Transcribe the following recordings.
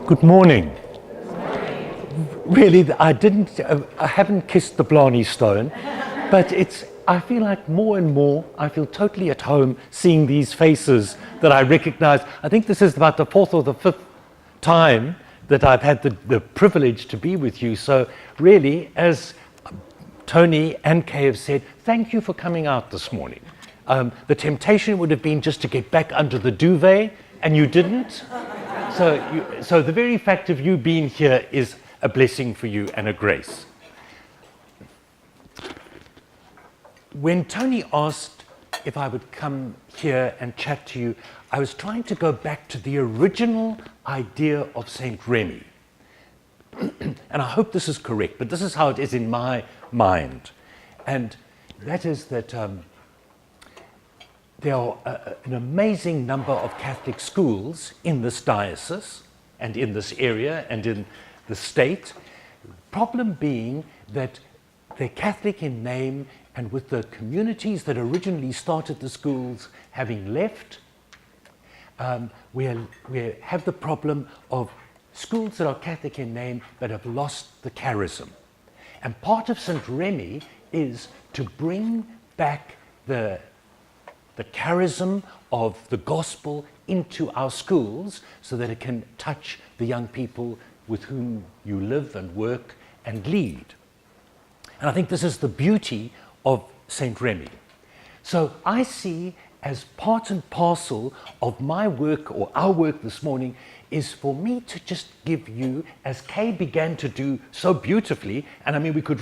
Good morning. Really, I haven't kissed the Blarney Stone, but I feel like more and more, I feel totally at home seeing these faces that I recognize. I think this is about the fourth or the fifth time that I've had the privilege to be with you. So really, as Tony and Kay have said, thank you for coming out this morning. The temptation would have been just to get back under the duvet, and you didn't. So the very fact of you being here is a blessing for you and a grace. When Tony asked if I would come here and chat to you, I was trying to go back to the original idea of Saint Remy. And I hope this is correct, but this is how it is in my mind. And that is that there are an amazing number of Catholic schools in this diocese and in this area and in the state. Problem being that they're Catholic in name, and with the communities that originally started the schools having left, we have the problem of schools that are Catholic in name but have lost the charism. And part of St. Remy is to bring back the charism of the gospel into our schools so that it can touch the young people with whom you live and work and lead. And I think this is the beauty of St. Remy. So I see as part and parcel of my work or our work this morning is for me to just give you, as Kay began to do so beautifully, and I mean we could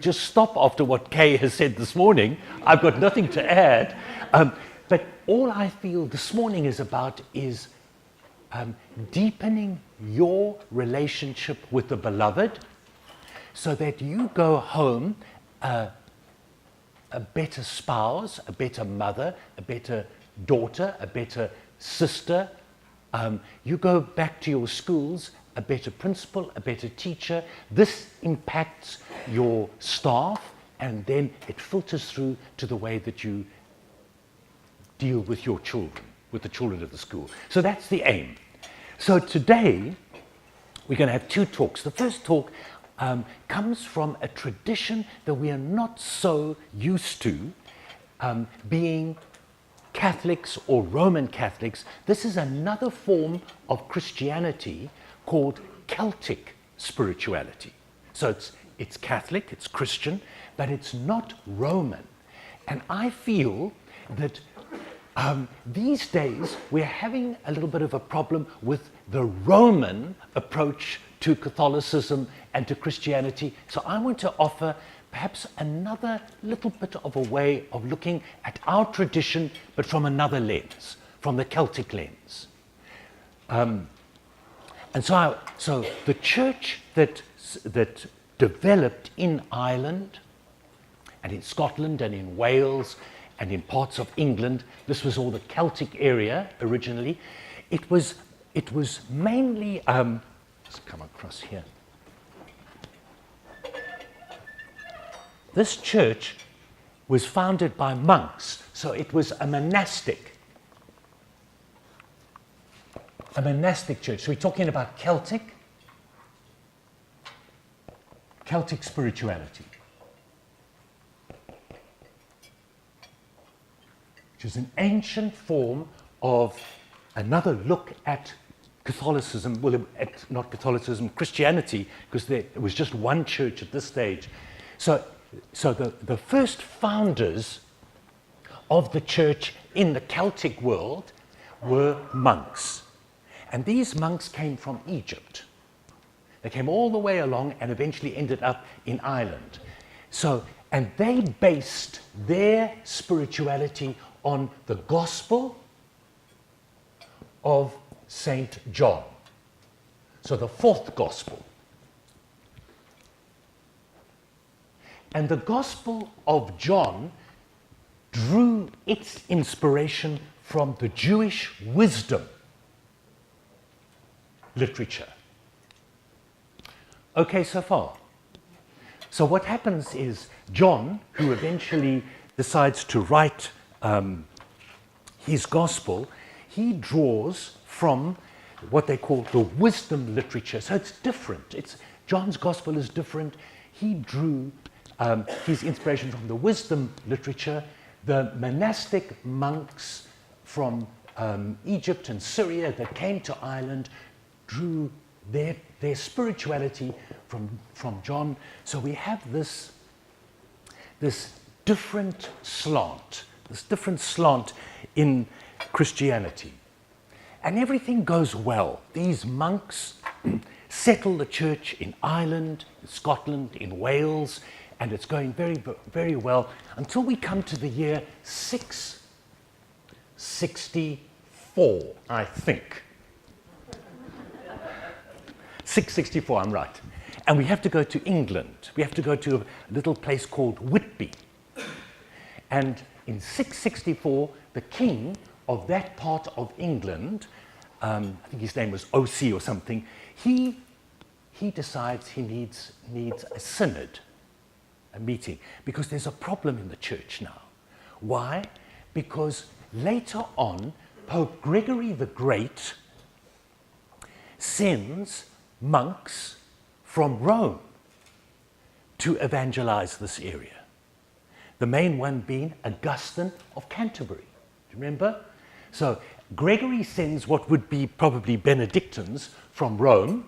just stop after what Kay has said this morning. I've got nothing to add. But all I feel this morning is about is deepening your relationship with the beloved so that you go home a better spouse, a better mother, a better daughter, a better sister. You go back to your schools a better principal, a better teacher. This impacts your staff, and then it filters through to the way that you deal with your children, with the children of the school. So that's the aim. So today, we're going to have two talks. The first talk comes from a tradition that we are not so used to, being Catholics or Roman Catholics. This is another form of Christianity called Celtic spirituality. So it's Catholic, it's Christian, but it's not Roman. And I feel that these days we're having a little bit of a problem with the Roman approach to Catholicism and to Christianity. So I want to offer perhaps another little bit of a way of looking at our tradition, but from another lens, from the Celtic lens. And so the church that developed in Ireland and in Scotland and in Wales and in parts of England, this was all the Celtic area originally. It was mainly, let's come across here. This church was founded by monks, so it was a monastic church. So we're talking about Celtic spirituality, which is an ancient form of another look at Catholicism, well, not Catholicism, Christianity, because it was just one church at this stage. So the first founders of the church in the Celtic world were monks. And these monks came from Egypt. They came all the way along and eventually ended up in Ireland. And they based their spirituality on the Gospel of St. John. So the fourth Gospel. And the Gospel of John drew its inspiration from the Jewish wisdom literature. Okay, so far. So what happens is John, who eventually decides to write his gospel, he draws from what they call the wisdom literature. So it's different. John's gospel is different. He drew his inspiration from the wisdom literature. The monastic monks from Egypt and Syria that came to Ireland drew their spirituality from John. So we have this different slant in Christianity. And everything goes well. These monks settle the church in Ireland, in Scotland, in Wales, and it's going very, very well until we come to the year 664, I think. 664, I'm right. And we have to go to England. We have to go to a little place called Whitby. And in 664, the king of that part of England, I think his name was O.C. or something, he decides he needs a synod, a meeting, because there's a problem in the church now. Why? Because later on, Pope Gregory the Great sends monks from Rome to evangelize this area. The main one being Augustine of Canterbury. Do you remember? So Gregory sends what would be probably Benedictines from Rome,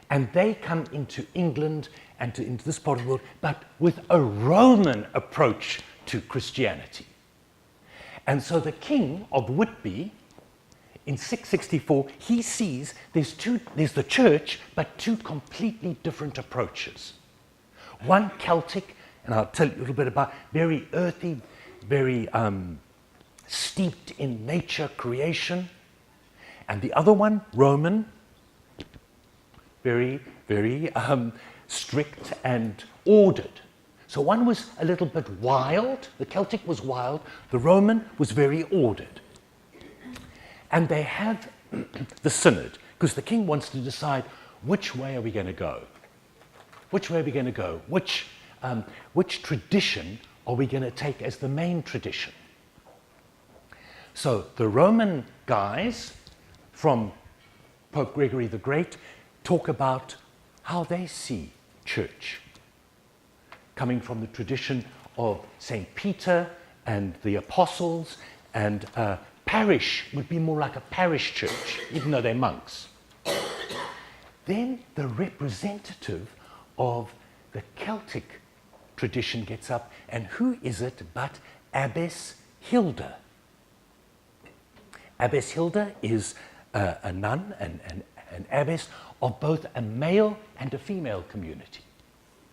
and they come into England and into this part of the world, but with a Roman approach to Christianity. And so the king of Whitby, in 664, he sees there's the church, but two completely different approaches. One Celtic, and I'll tell you a little bit about, very earthy, very steeped in nature, creation. And the other one, Roman, very, very strict and ordered. So one was a little bit wild, the Celtic was wild, the Roman was very ordered. And they have the synod, because the king wants to decide which way are we going to go? Which way are we going to go? Which tradition are we going to take as the main tradition? So the Roman guys from Pope Gregory the Great talk about how they see church, coming from the tradition of St. Peter and the apostles, and parish would be more like a parish church, even though they're monks. Then the representative of the Celtic tradition gets up, and who is it but Abbess Hilda? Abbess Hilda is a nun, an abbess of both a male and a female community.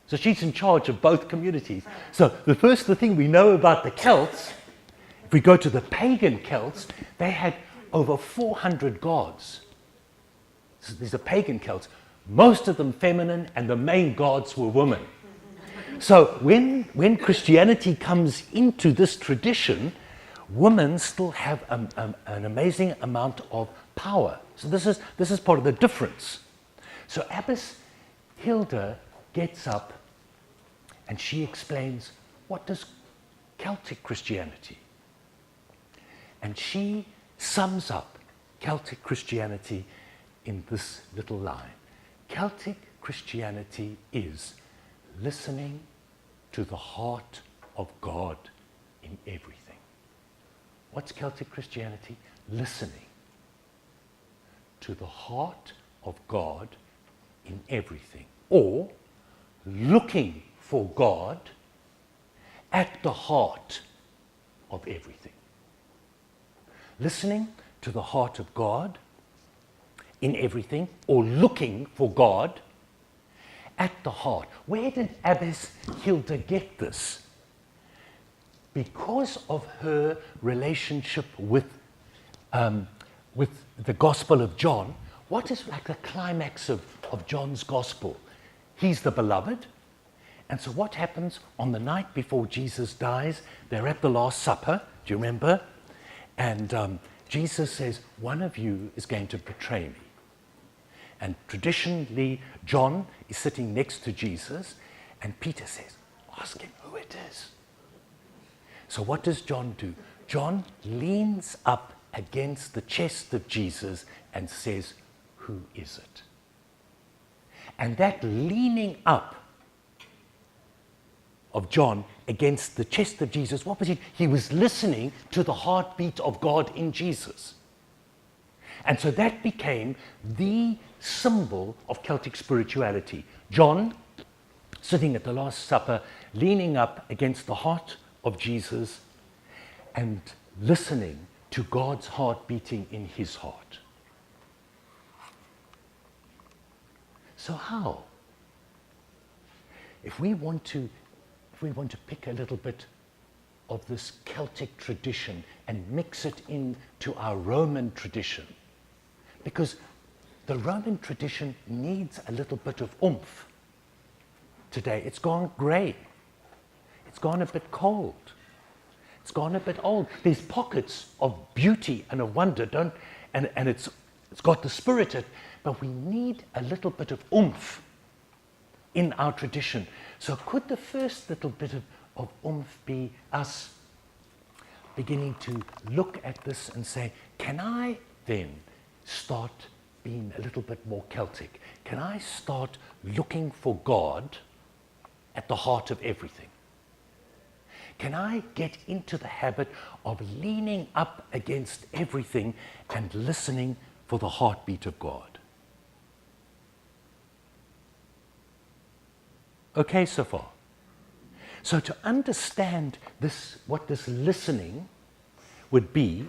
So she's in charge of both communities. So the thing we know about the Celts, if we go to the pagan Celts, they had over 400 gods. So these are pagan Celts, most of them feminine, and the main gods were women. So when Christianity comes into this tradition, women still have an amazing amount of power. So this is part of the difference. So Abbess Hilda gets up and she explains, what does Celtic Christianity? And she sums up Celtic Christianity in this little line. Celtic Christianity is listening to the heart of God in everything. What's Celtic Christianity? Listening to the heart of God in everything, or looking for God at the heart of everything. Listening to the heart of God in everything, or looking for God at the heart. Where did Abbess Hilda get this? Because of her relationship with the Gospel of John. What is like the climax of John's Gospel? He's the beloved. And so what happens on the night before Jesus dies? They're at the Last Supper. Do you remember? And Jesus says, one of you is going to betray me. And traditionally, John is sitting next to Jesus, and Peter says, ask him who it is. So what does John do? John leans up against the chest of Jesus and says, "Who is it?" And that leaning up of John against the chest of Jesus, what was it? He was listening to the heartbeat of God in Jesus. And so that became the symbol of Celtic spirituality. John, sitting at the Last Supper, leaning up against the heart of Jesus and listening to God's heart beating in his heart. So how? If we want to pick a little bit of this Celtic tradition and mix it into our Roman tradition, because the Roman tradition needs a little bit of oomph today. It's gone grey. It's gone a bit cold. It's gone a bit old. There's pockets of beauty and of wonder, and it's got the spirit, but we need a little bit of oomph in our tradition. So could the first little bit of oomph be us beginning to look at this and say, can I then start being a little bit more Celtic? Can I start looking for God at the heart of everything? Can I get into the habit of leaning up against everything and listening for the heartbeat of God? Okay so far? So to understand this, what this listening would be,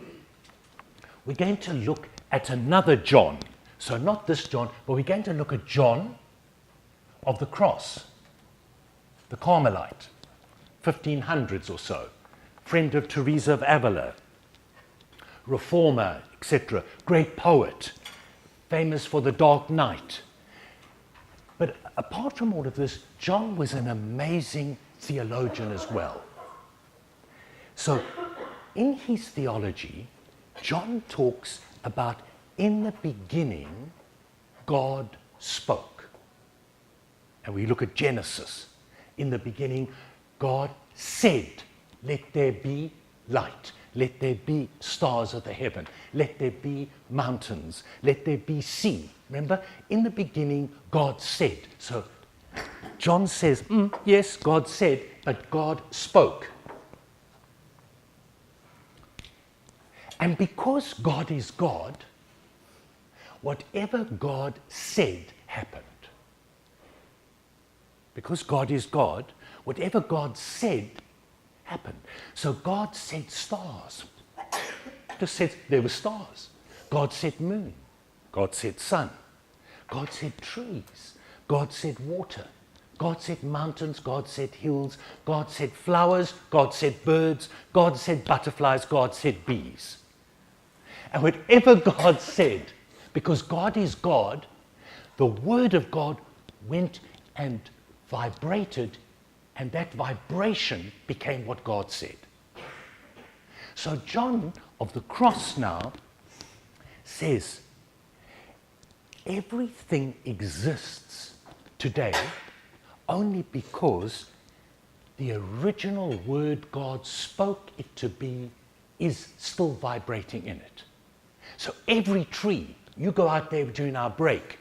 we're going to look at another John. So not this John, but we're going to look at John of the Cross, the Carmelite, 1500s or so, friend of Teresa of Avila, reformer, etc., great poet, famous for the Dark Night. But apart from all of this, John was an amazing theologian as well. So in his theology, John talks about, in the beginning, God spoke. And we look at Genesis. In the beginning, God said, let there be light. Let there be stars of the heaven. Let there be mountains. Let there be sea. Remember, in the beginning, God said. So John says, yes, God said, but God spoke. And because God is God, whatever God said happened. Because God is God, whatever God said happened. So God said stars. Just said there were stars. God said moon. God said sun. God said trees. God said water. God said mountains. God said hills. God said flowers. God said birds. God said butterflies. God said bees. And whatever God said, because God is God, the word of God went and vibrated, and that vibration became what God said. So John of the Cross now says, everything exists today only because the original word God spoke it to be is still vibrating in it. So every tree, you go out there during our break,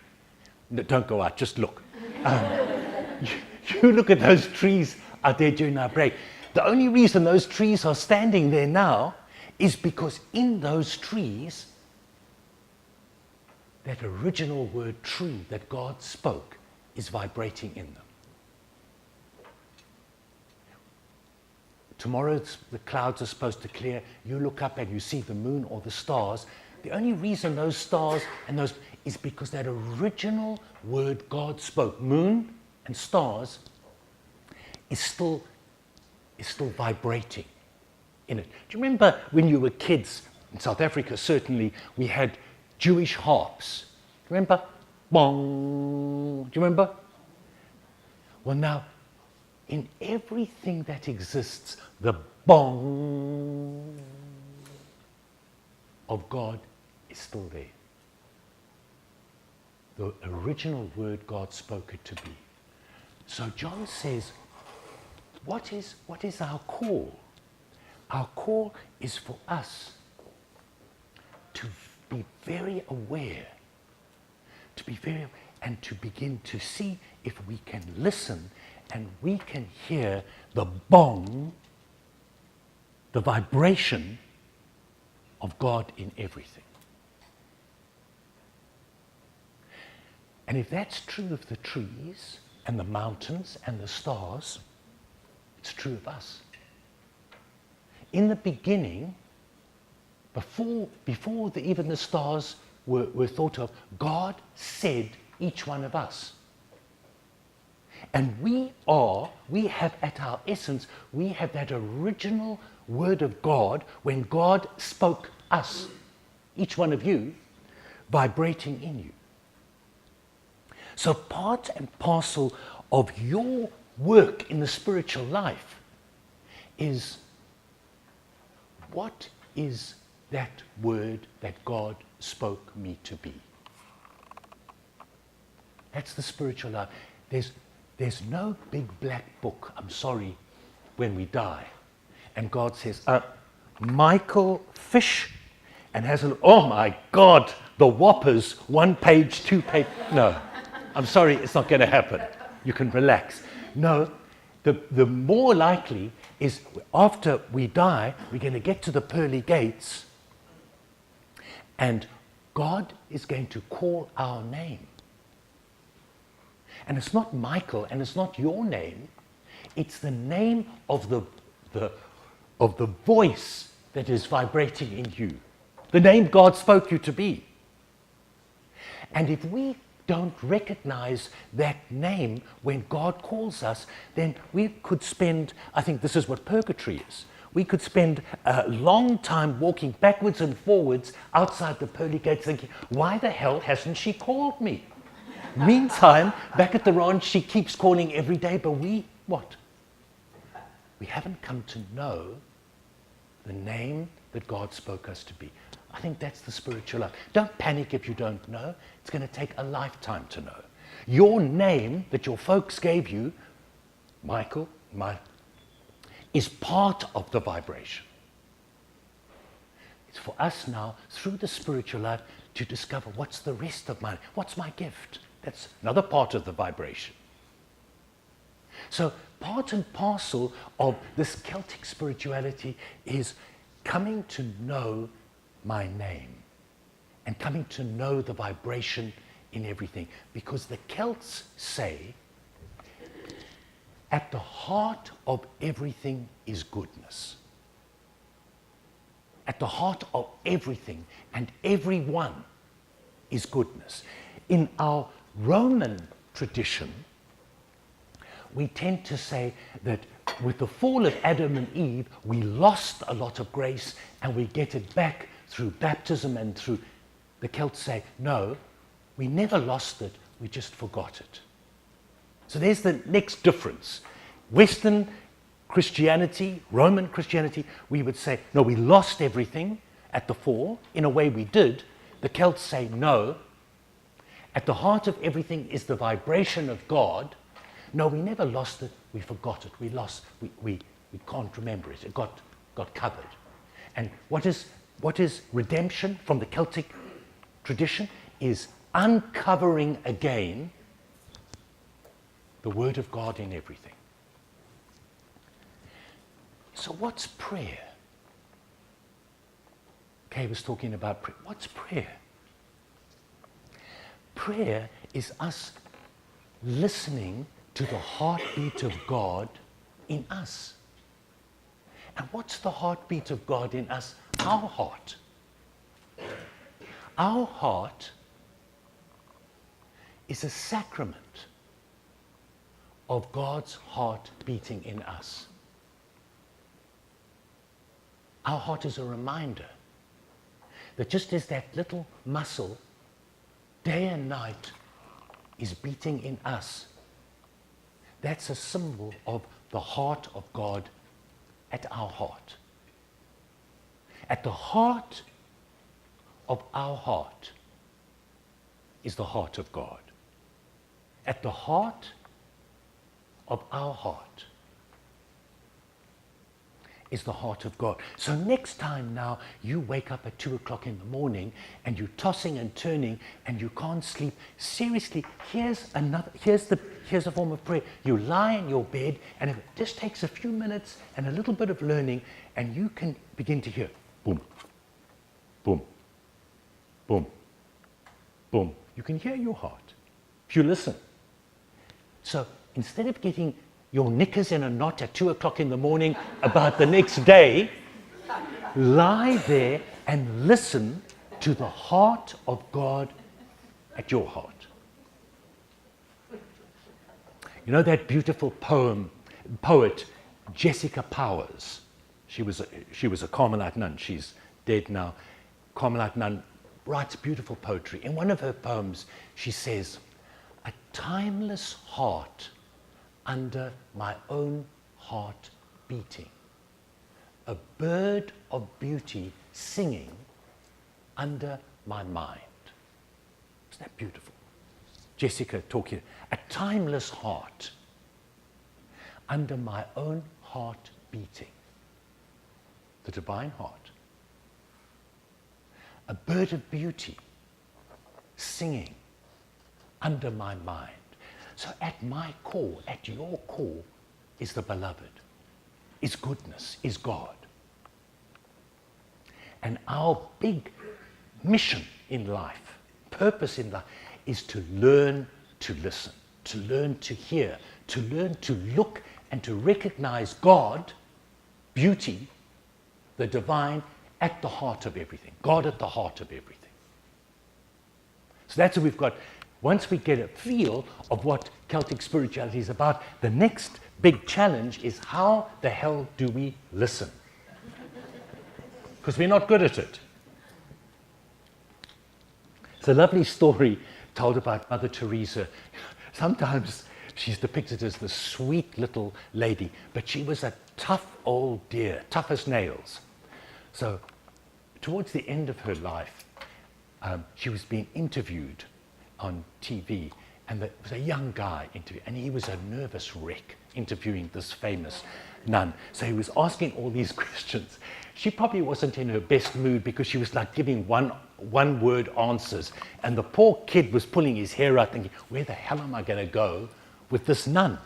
no, don't go out, just look. You look at those trees out there during our break. The only reason those trees are standing there now is because in those trees, that original word tree that God spoke is vibrating in them. Tomorrow the clouds are supposed to clear. You look up and you see the moon or the stars. The only reason those stars and those is because that original word God spoke, moon and stars, is still vibrating in it. Do you remember when you were kids in South Africa? Certainly we had Jewish harps. Do you remember? Bong. Do you remember? Well, now in everything that exists, the bong of God is still there. The original word God spoke it to be. So John says, what is our call? Our call is for us to be very aware, and to begin to see if we can listen and we can hear the bong, the vibration of God in everything. And if that's true of the trees and the mountains and the stars, it's true of us. In the beginning, before even the stars were thought of, God said each one of us. And we have at our essence, we have that original word of God when God spoke us, each one of you, vibrating in you. So part and parcel of your work in the spiritual life is, what is that word that God spoke me to be? That's the spiritual life. There's no big black book, I'm sorry, when we die. And God says, Michael Fish, and has oh my God, the whoppers, 1 page, 2 page. No, I'm sorry, it's not going to happen. You can relax. No, the more likely is after we die, we're going to get to the pearly gates, and God is going to call our name. And it's not Michael, and it's not your name. It's the name of the voice that is vibrating in you. The name God spoke you to be. And if we don't recognize that name when God calls us, then we could spend, I think this is what purgatory is. We could spend a long time walking backwards and forwards outside the pearly gates thinking, why the hell hasn't she called me? Meantime, back at the ranch, she keeps calling every day, but we haven't come to know the name that God spoke us to be. I think that's the spiritual life. Don't panic if you don't know. It's going to take a lifetime to know. Your name that your folks gave you, Michael, is part of the vibration. It's for us now, through the spiritual life, to discover what's the rest of what's my gift? That's another part of the vibration. So part and parcel of this Celtic spirituality is coming to know my name and coming to know the vibration in everything. Because the Celts say, at the heart of everything is goodness. At the heart of everything and everyone is goodness. In our Roman tradition, we tend to say that with the fall of Adam and Eve, we lost a lot of grace and we get it back through baptism and through. The Celts say, no, we never lost it, we just forgot it. So there's the next difference. Western Christianity, Roman Christianity, we would say, no, we lost everything at the fall. In a way we did. The Celts say, no, at the heart of everything is the vibration of God. No, we never lost it, we forgot it. We can't remember it. It got covered. And what is redemption from the Celtic tradition is uncovering again the Word of God in everything. So what's prayer? Kay was talking about prayer. What's prayer? Prayer is us listening to the heartbeat of God in us. And what's the heartbeat of God in us? Our heart. Our heart is a sacrament of God's heart beating in us. Our heart is a reminder that just as that little muscle, day and night, is beating in us, that's a symbol of the heart of God at our heart. At the heart of our heart is the heart of God. At the heart of our heart is the heart of God. So next time now you wake up at 2 o'clock in the morning and you're tossing and turning and you can't sleep, seriously, here's a form of prayer. You lie in your bed, and it just takes a few minutes and a little bit of learning, and you can begin to hear boom, boom, boom, boom. You can hear your heart if you listen. So instead of getting your knickers in a knot at 2 o'clock in the morning about the next day, lie there and listen to the heart of God at your heart. You know that beautiful poet, Jessica Powers? She was a Carmelite nun. She's dead now. Carmelite nun writes beautiful poetry. In one of her poems, she says, "A timeless heart under my own heart beating, a bird of beauty singing under my mind." Isn't that beautiful? Jessica talking, a timeless heart under my own heart beating, the divine heart, a bird of beauty singing under my mind. So at my core, at your core, is the beloved, is goodness, is God. And our big mission in life, purpose in life, is to learn to listen, to learn to hear, to learn to look and to recognize God, beauty, the divine, at the heart of everything. God at the heart of everything. So that's what we've got. Once we get a feel of what Celtic spirituality is about, the next big challenge is how the hell do we listen? Because we're not good at it. It's a lovely story told about Mother Teresa. Sometimes she's depicted as the sweet little lady, but she was a tough old dear, tough as nails. So towards the end of her life, she was being interviewed on TV, and there was a young guy interviewing, and he was a nervous wreck interviewing this famous nun. So he was asking all these questions. She probably wasn't in her best mood because she was like giving one word answers, and the poor kid was pulling his hair out thinking, where the hell am I going to go with this nun?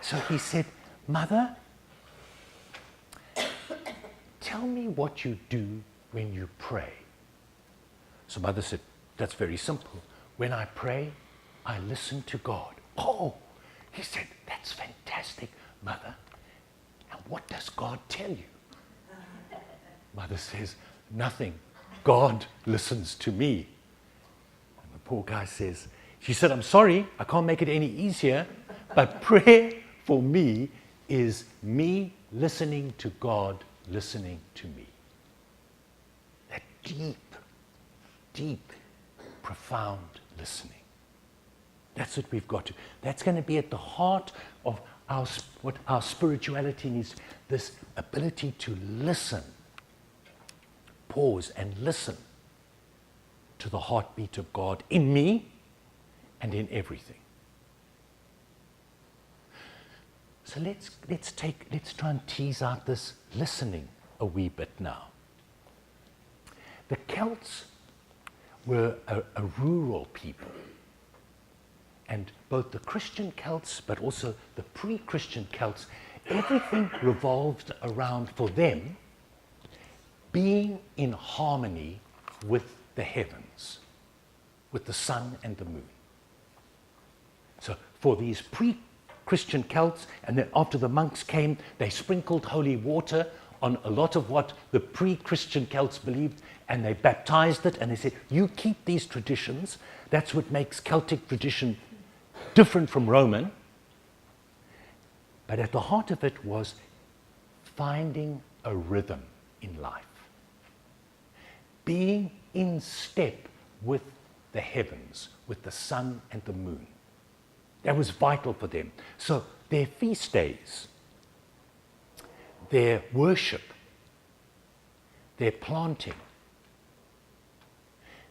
So he said, "Mother, tell me what you do when you pray." So Mother said, "That's very simple. When I pray, I listen to God." "Oh," he said, "that's fantastic, Mother. And what does God tell you?" Mother says, "Nothing. God listens to me." And the poor guy says, she said, "I'm sorry, I can't make it any easier, but prayer for me is me listening to God listening to me." That deep, deep, profound listening. That's what we've got to. That's going to be at the heart of what our spirituality needs, this ability to listen, pause and listen to the heartbeat of God in me and in everything. So let's try and tease out this listening a wee bit now. The Celts were a rural people. And both the Christian Celts, but also the pre-Christian Celts, everything revolved around, for them, being in harmony with the heavens, with the sun and the moon. So for these pre-Christian Celts, and then after the monks came, they sprinkled holy water on a lot of what the pre-Christian Celts believed, and they baptized it, and they said, you keep these traditions. That's what makes Celtic tradition different from Roman. But at the heart of it was finding a rhythm in life, being in step with the heavens, with the sun and the moon. That was vital for them. So their feast days, their worship, their planting,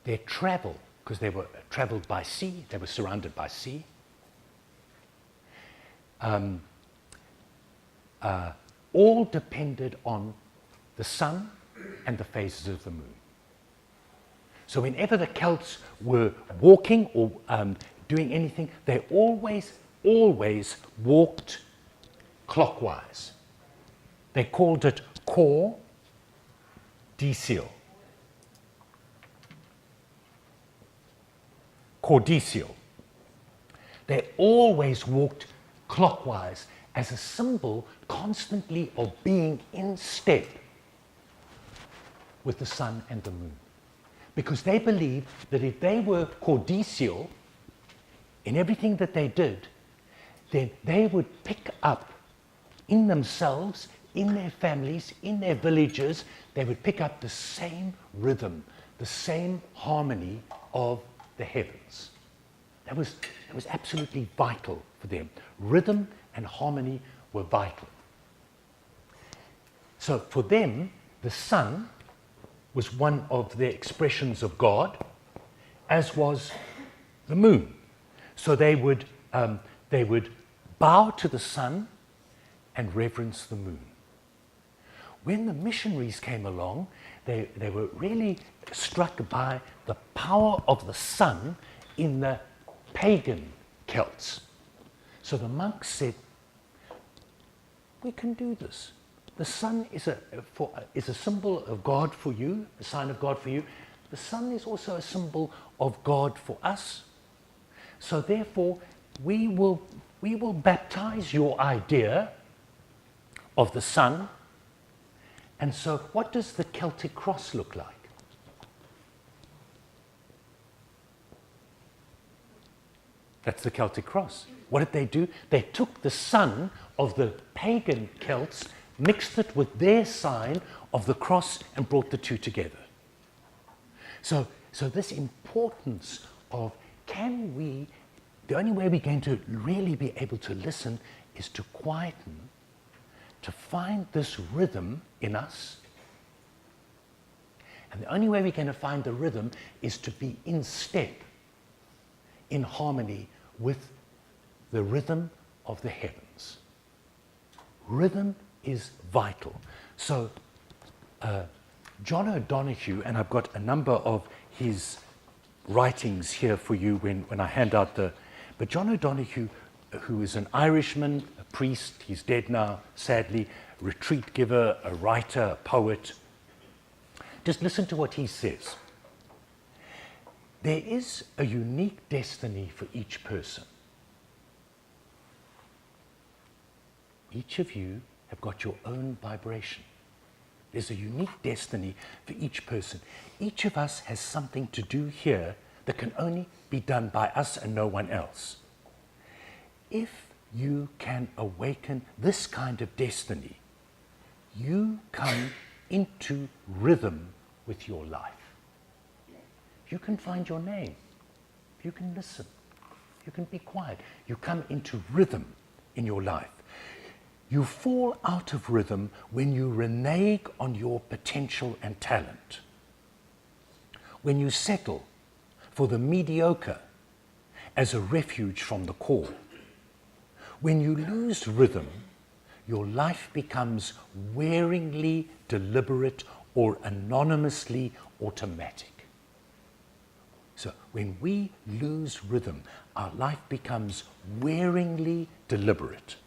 their travel, because they were traveled by sea, they were surrounded by all depended on the sun and the phases of the moon. So whenever the Celts were walking or doing anything, they always walked clockwise. They called it cor decil. Cordicial. They always walked clockwise as a symbol constantly of being in step with the sun and the moon. Because they believed that if they were cordicial in everything that they did, then they would pick up in themselves, in their families, in their villages, they would pick up the same rhythm, the same harmony of the heavens. That was absolutely vital for them. Rhythm and harmony were vital. So for them, the sun was one of their expressions of God, as was the moon. So they would bow to the sun and reverence the moon. When the missionaries came along, they were really struck by the power of the sun in the pagan Celts. So the monks said, we can do this. The sun is a symbol of God for you, a sign of God for you. The sun is also a symbol of God for us. So therefore, we will baptize your idea of the sun. And so what does the Celtic cross look like? That's the Celtic cross. What did they do? They took the sun of the pagan Celts, mixed it with their sign of the cross, and brought the two together. So this importance of the only way we're going to really be able to listen is to quieten, to find this rhythm in us. And the only way we're going to find the rhythm is to be in step, in harmony with the rhythm of the heavens. Rhythm is vital. So John O'Donoghue, and I've got a number of his writings here for you when I hand out but John O'Donoghue, who is an Irishman, a priest, he's dead now, sadly, retreat giver, a writer, a poet. Just listen to what he says. There is a unique destiny for each person. Each of you have got your own vibration. There's a unique destiny for each person. Each of us has something to do here that can only be done by us and no one else. If you can awaken this kind of destiny, you come into rhythm with your life. You can find your name. You can listen. You can be quiet. You come into rhythm in your life. You fall out of rhythm when you renege on your potential and talent. When you settle for the mediocre as a refuge from the core. When you lose rhythm, your life becomes wearingly deliberate or anonymously automatic. So when we lose rhythm, our life becomes wearingly deliberate,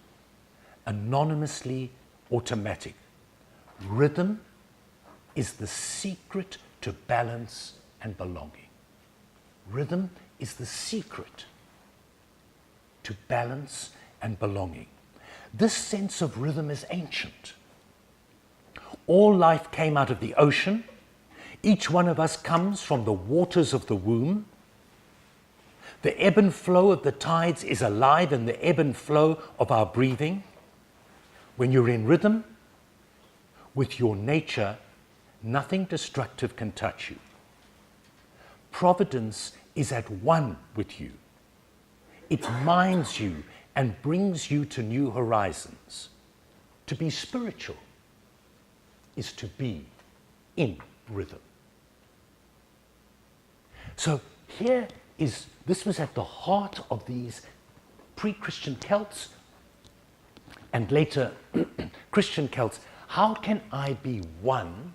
anonymously automatic. Rhythm is the secret to balance and belonging. Rhythm is the secret to balance and belonging. This sense of rhythm is ancient. All life came out of the ocean. Each one of us comes from the waters of the womb. The ebb and flow of the tides is alive in the ebb and flow of our breathing. When you're in rhythm with your nature, nothing destructive can touch you. Providence is at one with you. It minds you and brings you to new horizons. To be spiritual is to be in rhythm. So this was at the heart of these pre-Christian Celts. and later Christian Celts, how can I be one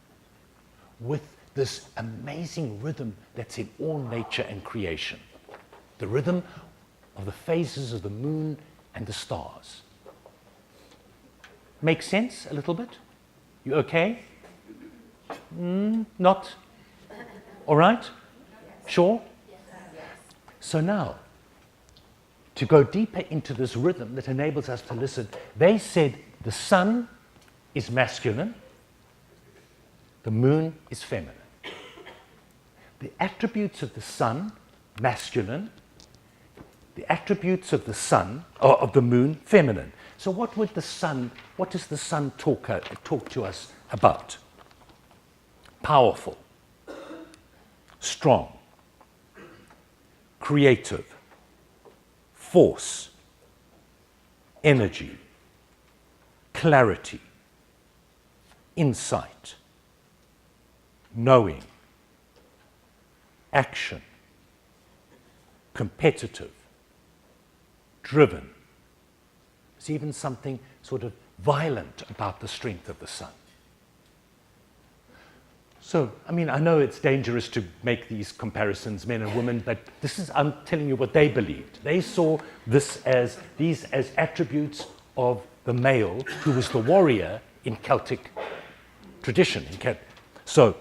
with this amazing rhythm that's in all nature and creation? The rhythm of the phases of the moon and the stars. Make sense a little bit? You okay? Not? All right? Sure? So now, to go deeper into this rhythm that enables us to listen, they said the sun is masculine, the moon is feminine. The attributes of the sun, masculine, the attributes of the sun, or of the moon, feminine. So what does the sun talk to us about? Powerful, strong, creative, force, energy, clarity, insight, knowing, action, competitive, driven. There's even something sort of violent about the strength of the sun. So, I mean, I know it's dangerous to make these comparisons, men and women, but I'm telling you what they believed. They saw these as attributes of the male who was the warrior in Celtic tradition. So,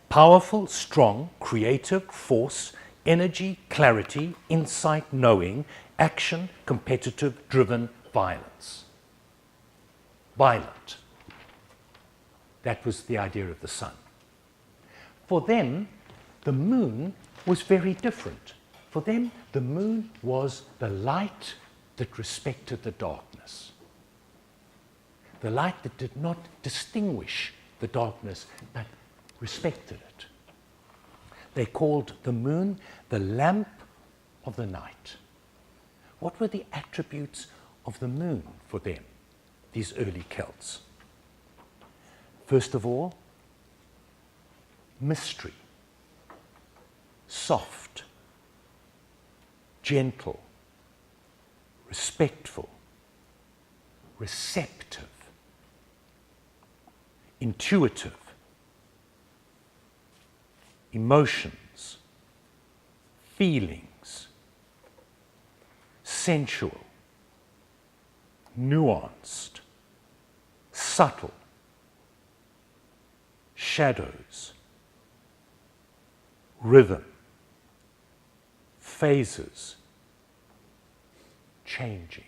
powerful, strong, creative, force, energy, clarity, insight, knowing, action, competitive, driven, violence. Violent. That was the idea of the sun. For them, the moon was very different. For them, the moon was the light that respected the darkness. The light that did not distinguish the darkness, but respected it. They called the moon the lamp of the night. What were the attributes of the moon for them, these early Celts? First of all, mystery, soft, gentle, respectful, receptive, intuitive, emotions, feelings, sensual, nuanced, subtle, shadows, rhythm, phases, changing.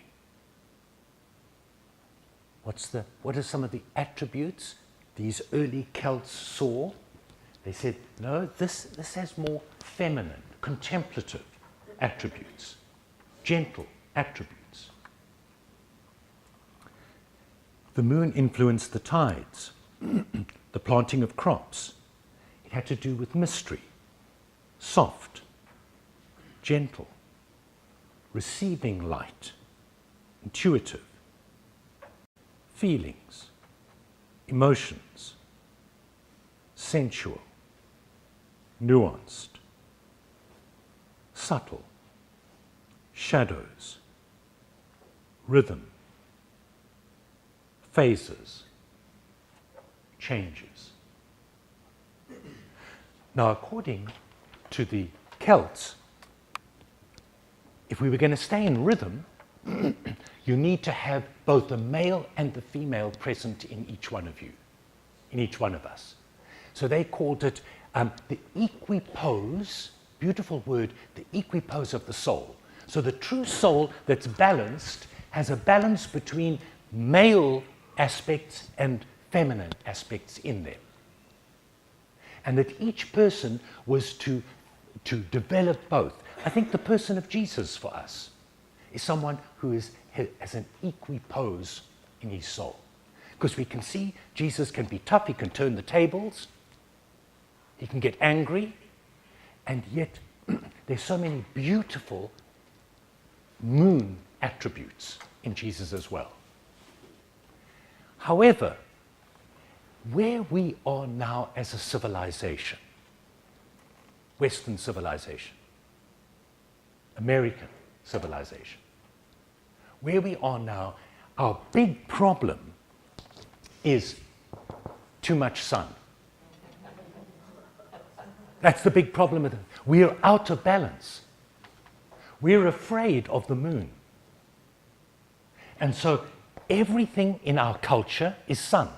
What are some of the attributes these early Celts saw? They said, no, this has more feminine, contemplative attributes, gentle attributes. The moon influenced the tides, the planting of crops. It had to do with mystery, soft, gentle, receiving light, intuitive, feelings, emotions, sensual, nuanced, subtle, shadows, rhythm, phases, changes. Now, according to the Celts, if we were going to stay in rhythm, you need to have both the male and the female present in each one of you, in each one of us. So they called it the equipoise, beautiful word, the equipoise of the soul. So the true soul that's balanced has a balance between male aspects and feminine aspects in them. And that each person was to develop both. I think the person of Jesus for us is someone who has an equipoise in his soul. Because we can see Jesus can be tough, he can turn the tables, he can get angry, and yet there's so many beautiful moon attributes in Jesus as well. However, where we are now as a civilization, Western civilization, American civilization, where we are now, Our big problem is too much sun. That's the big problem with it. We're out of balance. We're afraid of the moon. And so everything in our culture is sun.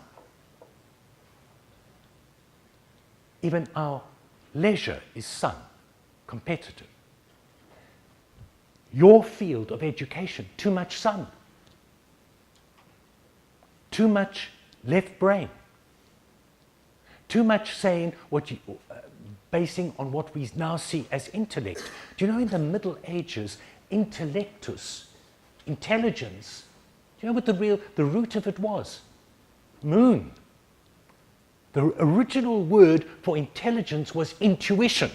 Even our leisure is sun, competitive. Your field of education, too much sun. Too much left brain. Too much saying what you, basing on what we now see as intellect. Do you know in the Middle Ages, intellectus, intelligence, do you know what the root of it was? Moon. The original word for intelligence was intuition,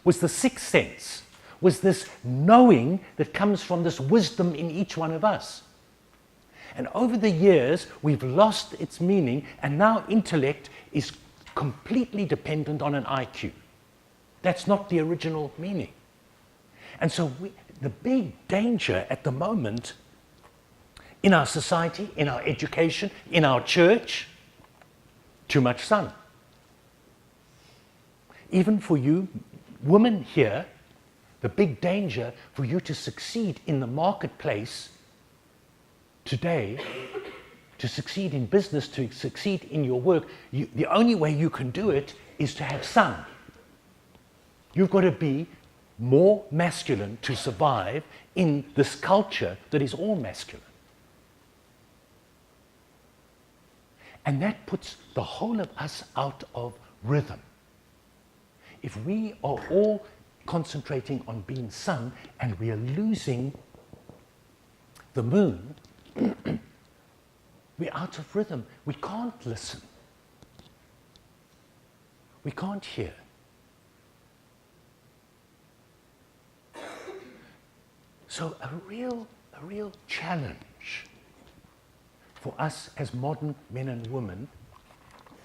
was the sixth sense, was this knowing that comes from this wisdom in each one of us. And over the years, we've lost its meaning, and now intellect is completely dependent on an IQ. That's not the original meaning. And so the big danger at the moment in our society, in our education, in our church, too much sun. Even for you women here, the big danger for you to succeed in the marketplace today, to succeed in business, to succeed in your work, the only way you can do it is to have sun. You've got to be more masculine to survive in this culture that is all masculine. And that puts the whole of us out of rhythm. If we are all concentrating on being sun and we are losing the moon, we're out of rhythm. We can't listen. We can't hear. So a real challenge for us as modern men and women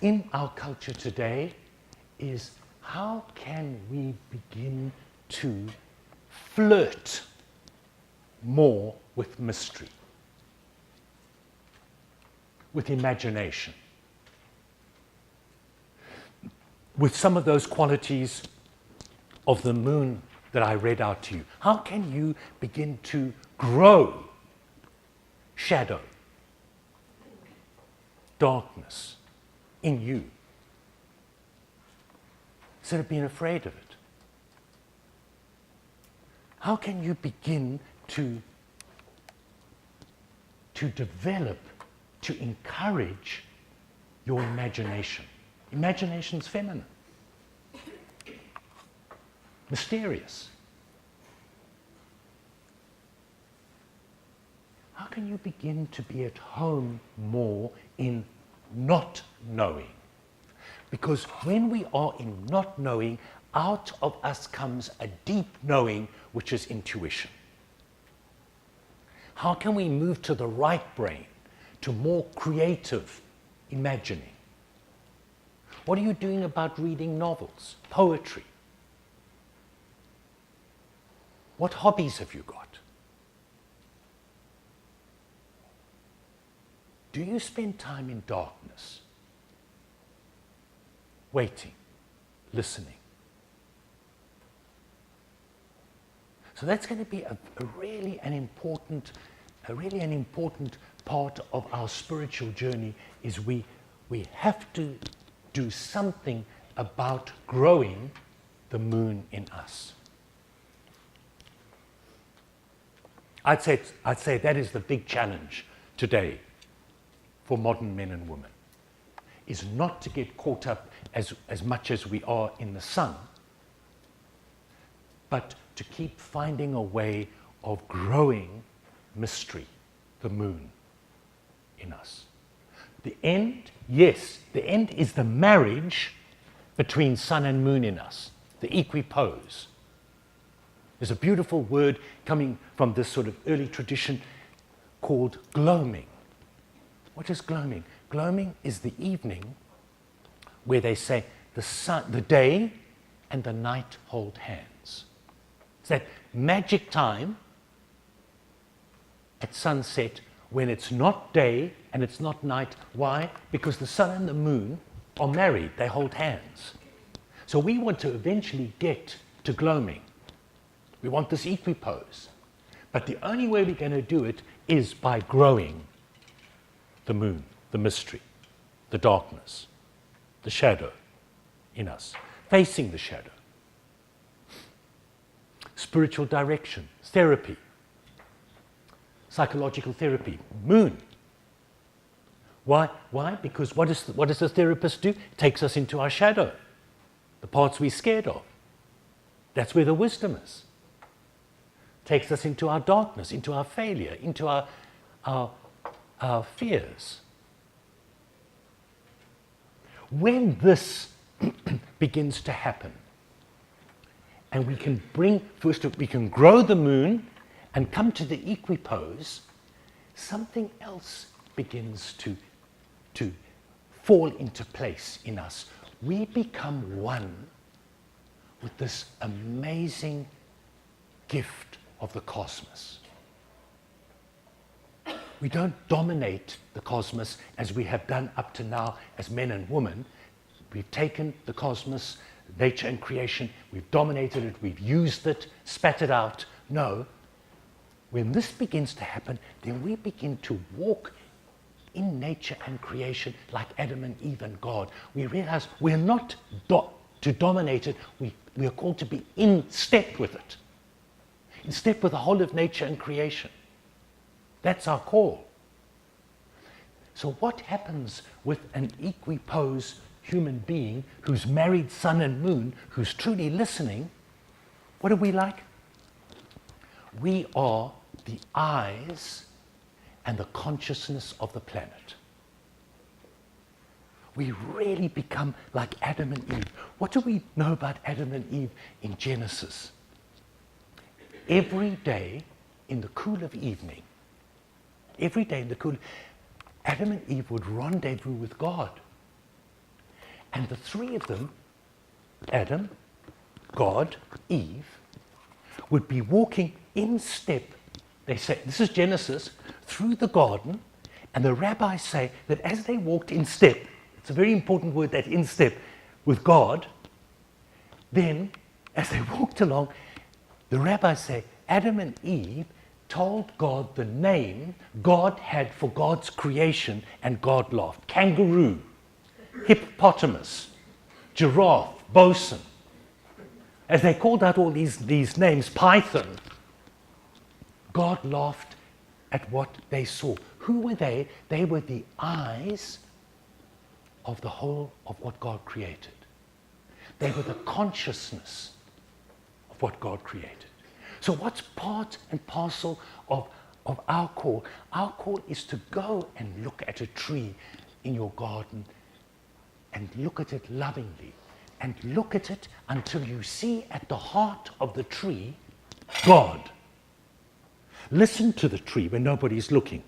in our culture today is how can we begin to flirt more with mystery, with imagination, with some of those qualities of the moon that I read out to you. How can you begin to grow shadow, darkness in you instead of being afraid of it? How can you begin to develop, to encourage your imagination? Imagination's feminine, mysterious. How can you begin to be at home more in not knowing? Because when we are in not knowing, out of us comes a deep knowing, which is intuition. How can we move to the right brain, to more creative imagining? What are you doing about reading novels, poetry? What hobbies have you got? Do you spend time in darkness, waiting, listening? So that's going to be a really an important part of our spiritual journey. Is we have to do something about growing the moon in us. I'd say that is the big challenge today for modern men and women, is not to get caught up as much as we are in the sun, but to keep finding a way of growing mystery, the moon, in us. The end, yes, the end is the marriage between sun and moon in us, the equipose. There's a beautiful word coming from this sort of early tradition called gloaming. What is gloaming? Gloaming is the evening where they say the day and the night hold hands. It's that magic time at sunset when it's not day and it's not night. Why? Because the sun and the moon are married. They hold hands. So we want to eventually get to gloaming. We want this equipose. But the only way we're going to do it is by growing the moon, the mystery, the darkness, the shadow in us, facing the shadow. Spiritual direction, therapy, psychological therapy, moon. Why? Because what does the therapist do? It takes us into our shadow, the parts we're scared of. That's where the wisdom is. Takes us into our darkness, into our failure, into our fears. When this begins to happen, and we can we can grow the moon and come to the equipose, something else begins to fall into place in us. We become one with this amazing gift of the cosmos. We don't dominate the cosmos as we have done up to now as men and women. We've taken the cosmos, nature and creation, we've dominated it, we've used it, spat it out. No. When this begins to happen, then we begin to walk in nature and creation like Adam and Eve and God. We realize we're not to dominate it, we are called to be in step with it. In step with the whole of nature and creation. That's our call. So what happens with an equipose human being who's married sun and moon, who's truly listening? What are we like? We are the eyes and the consciousness of the planet. We really become like Adam and Eve. What do we know about Adam and Eve in Genesis? Every day in the cool of evening, Adam and Eve would rendezvous with God. And the three of them, Adam, God, Eve, would be walking in step. They say, this is Genesis, through the garden, and the rabbis say that as they walked in step, it's a very important word, that in step, with God, then as they walked along, the rabbis say Adam and Eve told God the name God had for God's creation, and God laughed. Kangaroo, hippopotamus, giraffe, bosun. As they called out all these names, python, God laughed at what they saw. Who were they? They were the eyes of the whole of what God created. They were the consciousness of what God created. So what's part and parcel of our call? Our call is to go and look at a tree in your garden and look at it lovingly, and look at it until you see at the heart of the tree God. Listen to the tree when nobody's looking.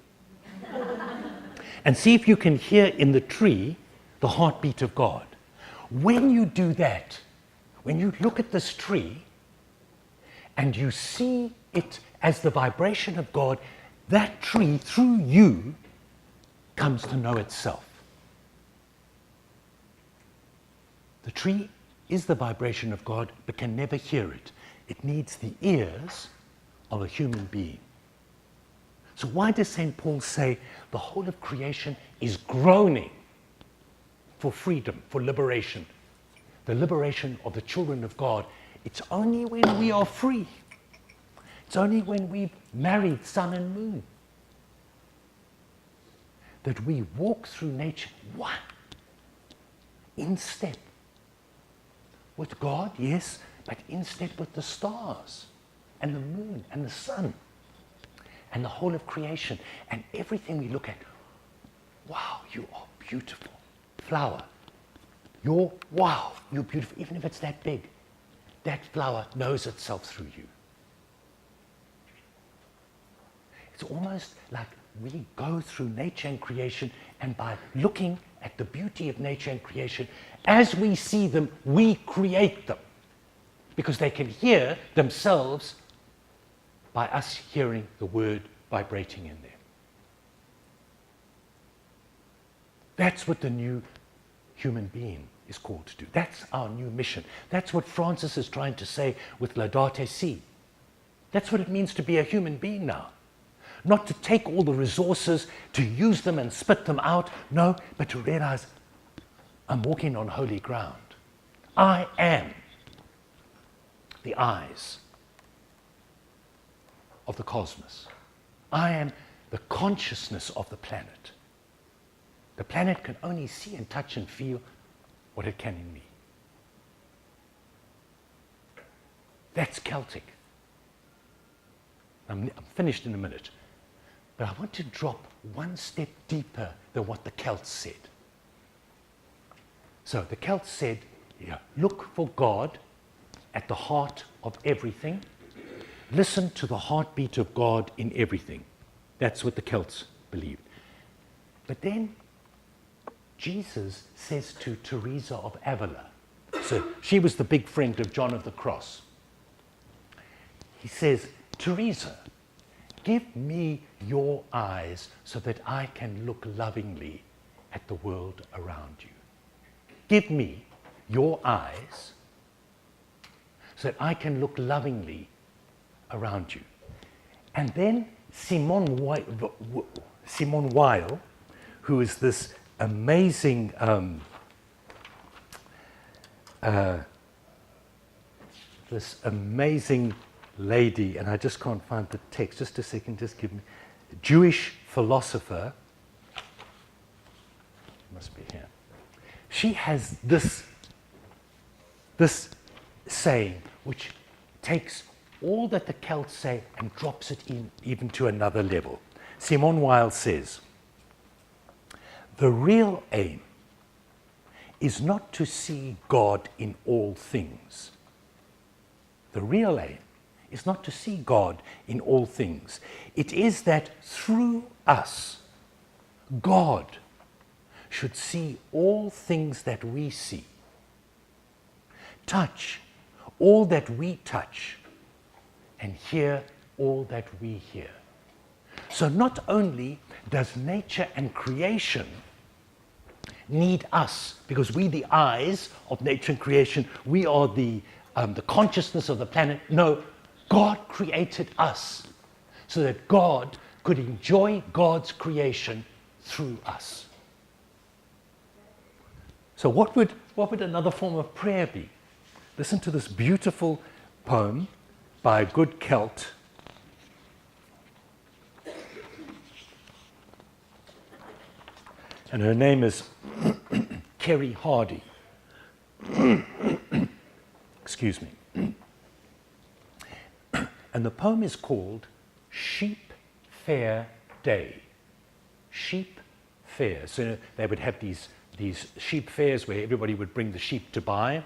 And see if you can hear in the tree the heartbeat of God. When you do that, when you look at this tree and you see it as the vibration of God, that tree, through you, comes to know itself. The tree is the vibration of God, but can never hear it. It needs the ears of a human being. So why does St. Paul say the whole of creation is groaning for freedom, for liberation? The liberation of the children of God. It's only when we are free. It's only when we've married sun and moon that we walk through nature, one, in step with God, yes, but in step with the stars and the moon and the sun and the whole of creation and everything we look at. Wow, you are beautiful. Flower, you're beautiful, even if it's that big. That flower knows itself through you. It's almost like we go through nature and creation, and by looking at the beauty of nature and creation, as we see them, we create them. Because they can hear themselves by us hearing the word vibrating in them. That's what the new human being is called to do. That's our new mission. That's what Francis is trying to say with Laudate Si. That's what it means to be a human being now. Not to take all the resources, to use them and spit them out. No, but to realize I'm walking on holy ground. I am the eyes of the cosmos. I am the consciousness of the planet. The planet can only see and touch and feel what it can in me. That's Celtic. I'm finished in a minute. But I want to drop one step deeper than what the Celts said. So the Celts said, look for God at the heart of everything. Listen to the heartbeat of God in everything. That's what the Celts believed. But then Jesus says to Teresa of Avila, so she was the big friend of John of the Cross. He says, Teresa, give me your eyes so that I can look lovingly at the world around you. Give me your eyes so that I can look lovingly around you. And then Simone Weil, who is this amazing lady, and I just can't find the text. Just a second, just give me. Jewish philosopher, must be here. She has this saying, which takes all that the Celts say and drops it in even to another level. Simone Weil says, the real aim is not to see God in all things. The real aim is not to see God in all things. It is that through us, God should see all things that we see, touch all that we touch, and hear all that we hear. So not only does nature and creation need us, because we're the eyes of nature and creation, we are the consciousness of the planet. No, God created us so that God could enjoy God's creation through us. So what would another form of prayer be? Listen to this beautiful poem by a good Celt. And her name is Kerry Hardy. Excuse me. And the poem is called Sheep Fair Day. Sheep Fair. So they would have these sheep fairs where everybody would bring the sheep to buy.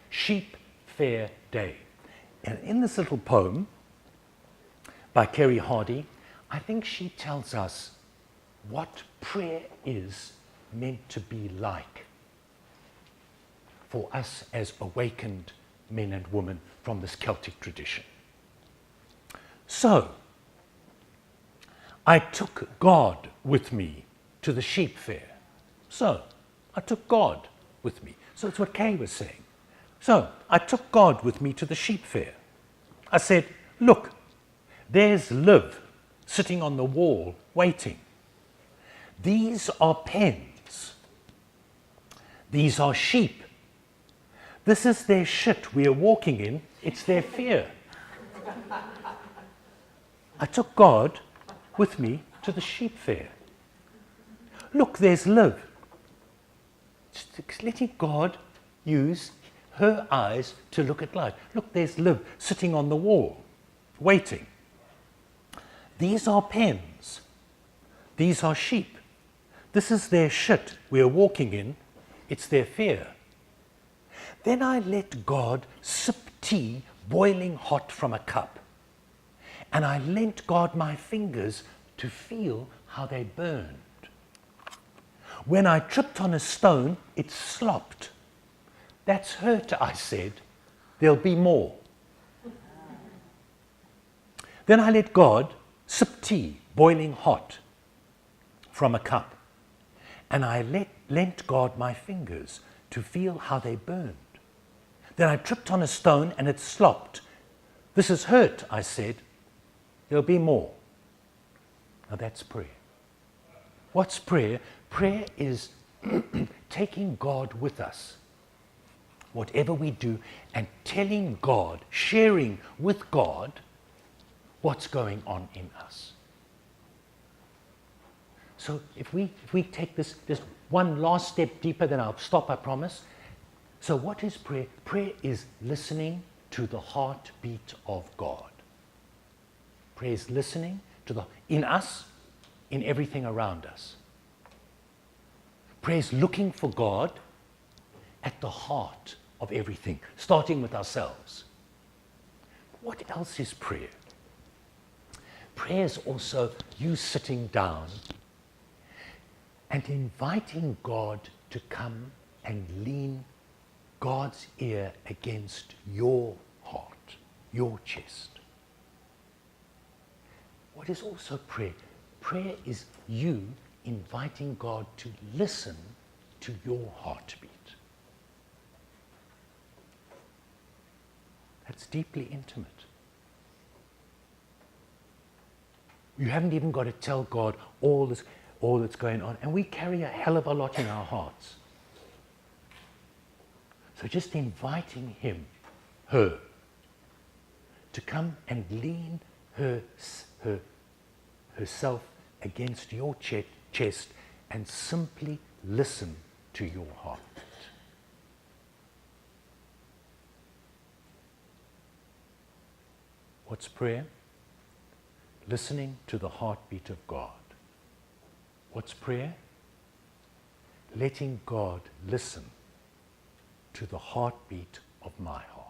Sheep Fair Day. And in this little poem by Kerry Hardy, I think she tells us what prayer is meant to be like for us as awakened men and women from this Celtic tradition. So, I took God with me to the sheep fair. So, I took God with me. So it's what Kay was saying. So, I took God with me to the sheep fair. I said, look, there's Liv sitting on the wall waiting. These are pens. These are sheep. This is their shit we are walking in. It's their fear. I took God with me to the sheep fair. Look, there's Liv. Just letting God use her eyes to look at life. Look, there's Liv sitting on the wall, waiting. These are pens. These are sheep. This is their shit we are walking in. It's their fear. Then I let God sip tea boiling hot from a cup. And I lent God my fingers to feel how they burned. When I tripped on a stone, it slopped. That's hurt, I said. There'll be more. Then I let God sip tea boiling hot from a cup. and I lent God my fingers to feel how they burned. Then I tripped on a stone and it slopped. This is hurt, I said. There'll be more. Now that's prayer. What's prayer? Prayer is taking God with us, whatever we do, and telling God, sharing with God what's going on in us. So if we take this one last step deeper, then I'll stop, I promise. So what is prayer? Prayer is listening to the heartbeat of God. Prayer is listening to in us, in everything around us. Prayer is looking for God at the heart of everything, starting with ourselves. What else is prayer? Prayer is also you sitting down and inviting God to come and lean God's ear against your heart, your chest. What is also prayer? Prayer is you inviting God to listen to your heartbeat. That's deeply intimate. You haven't even got to tell God all that's going on. And we carry a hell of a lot in our hearts. So just inviting him, her, to come and lean herself against your chest and simply listen to your heart. What's prayer? Listening to the heartbeat of God. What's prayer? Letting God listen to the heartbeat of my heart.